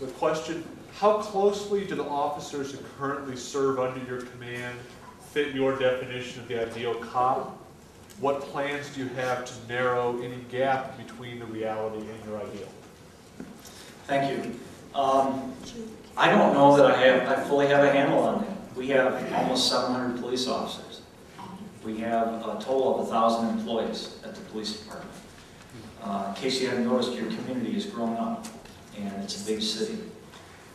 So the question, how closely do the officers who currently serve under your command fit your definition of the ideal cop? What plans do you have to narrow any gap between the reality and your ideal? Thank you. I don't know that I fully have a handle on that. We have almost 700 police officers. We have a total of 1,000 employees at the police department. In case you haven't noticed, your community has grown up, and it's a big city.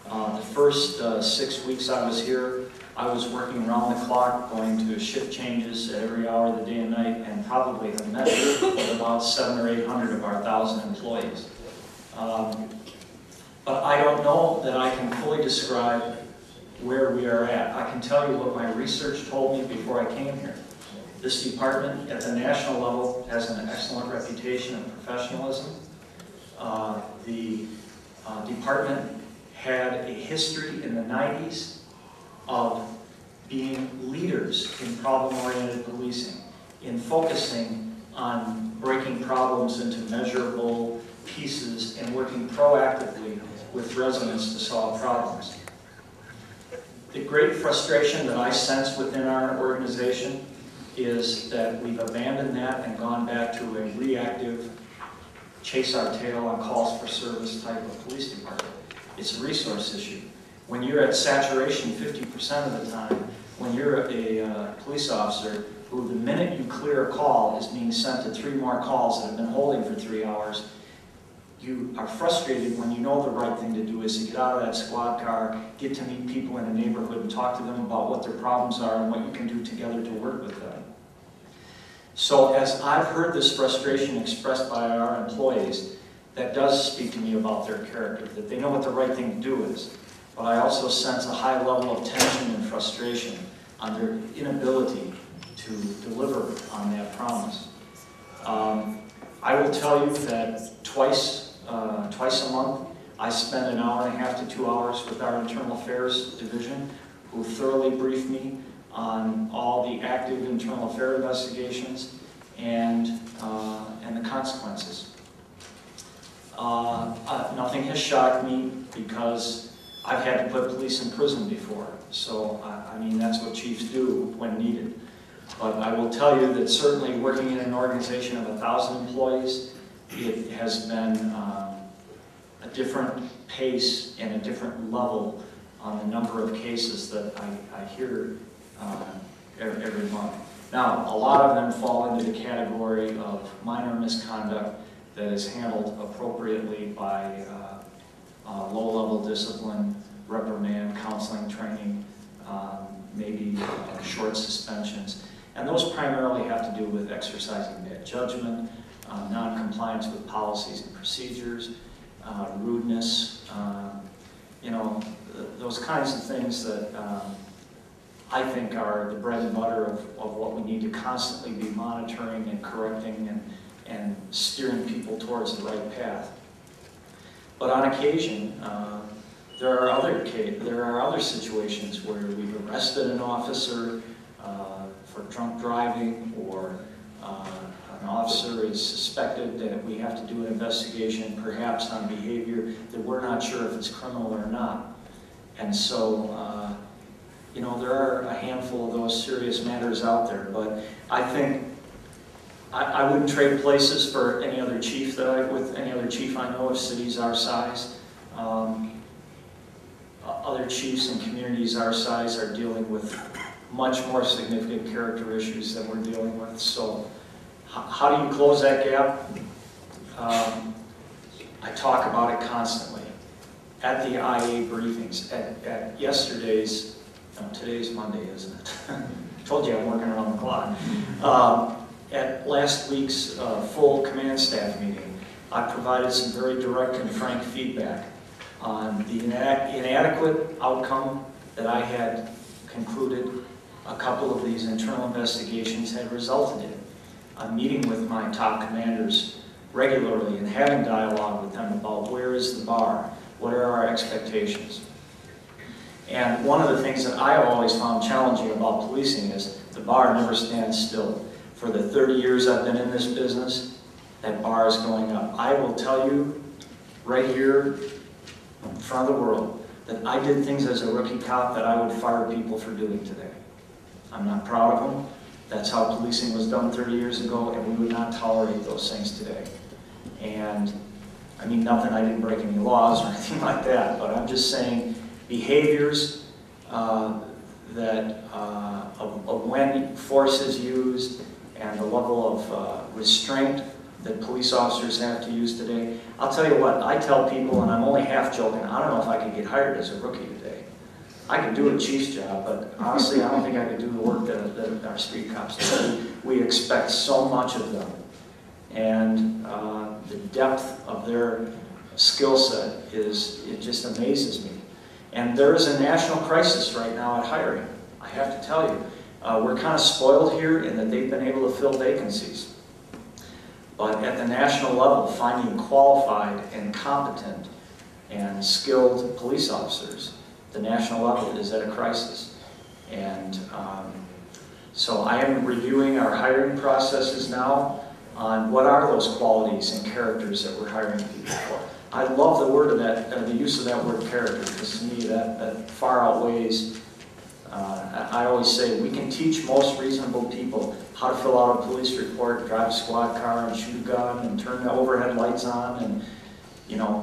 The first 6 weeks I was here, I was working around the clock, going to shift changes at every hour of the day and night, and probably have met with about 700 or 800 of our 1,000 employees. But I don't know that I can fully describe where we are at. I can tell you what my research told me before I came here. This department at the national level has an excellent reputation of professionalism. The department had a history in the 90s of being leaders in problem-oriented policing, in focusing on breaking problems into measurable pieces and working proactively with residents to solve problems. The great frustration that I sense within our organization is that we've abandoned that and gone back to a reactive, chase our tail on calls for service type of police department. It's a resource issue. When you're at saturation 50% of the time, when you're a police officer who the minute you clear a call is being sent to 3 more calls that have been holding for 3 hours, you are frustrated when you know the right thing to do is to get out of that squad car, get to meet people in a neighborhood and talk to them about what their problems are and what you can do together to work with them. So as I've heard this frustration expressed by our employees, that does speak to me about their character, that they know what the right thing to do is. But I also sense a high level of tension and frustration on their inability to deliver on that promise. I will tell you that twice a month, I spend an hour and a half to 2 hours with our Internal Affairs Division, who thoroughly brief me on all the active internal affair investigations and the consequences. Nothing has shocked me because I've had to put police in prison before. So, I mean, that's what chiefs do when needed. But I will tell you that certainly working in an organization of 1,000 employees, it has been a different pace and a different level on the number of cases that I hear every month. Now, a lot of them fall into the category of minor misconduct that is handled appropriately by low-level discipline, reprimand, counseling, training, maybe short suspensions. And those primarily have to do with exercising bad judgment, non-compliance with policies and procedures, rudeness, you know, those kinds of things that I think are the bread and butter of what we need to constantly be monitoring and correcting and steering people towards the right path. But on occasion, there are other situations where we've arrested an officer for drunk driving, or an officer is suspected that we have to do an investigation, perhaps on behavior that we're not sure if it's criminal or not. And so, you know, there are a handful of those serious matters out there, but I think I wouldn't trade places for any other chief with any other chief I know of cities our size. Other chiefs and communities our size are dealing with much more significant character issues than we're dealing with. So how do you close that gap? I talk about it constantly. At the IA briefings, at yesterday's, no, today's Monday, isn't it? I told you I'm working around the clock. At last week's full command staff meeting, I provided some very direct and frank feedback on the inadequate outcome that I had concluded a couple of these internal investigations had resulted in. I'm meeting with my top commanders regularly and having dialogue with them about where is the bar, what are our expectations. And one of the things that I have always found challenging about policing is the bar never stands still. For the 30 years I've been in this business, that bar is going up. I will tell you right here, in front of the world that I did things as a rookie cop that I would fire people for doing today. I'm not proud of them. That's how policing was done 30 years ago, and we would not tolerate those things today. And I mean nothing, I didn't break any laws or anything like that, but I'm just saying behaviors of when force is used and the level of restraint that police officers have to use today. I'll tell you what, I tell people, and I'm only half joking, I don't know if I could get hired as a rookie today. I could do a chief's job, but honestly, I don't think I could do the work that our street cops do. We expect so much of them. And the depth of their skill set it just amazes me. And there is a national crisis right now at hiring, I have to tell you. We're kind of spoiled here in that they've been able to fill vacancies. But at the national level, finding qualified and competent and skilled police officers, the national level is at a crisis. And so I am reviewing our hiring processes now on what are those qualities and characters that we're hiring people for. I love the word of that, the use of that word character, because to me that far outweighs. I always say we can teach most reasonable people how to fill out a police report, drive a squad car, and shoot a gun, and turn the overhead lights on, and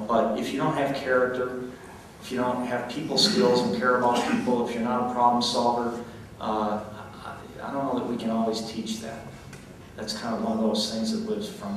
But if you don't have character, if you don't have people skills and care about people, if you're not a problem solver, I don't know that we can always teach that. That's kind of one of those things that lives from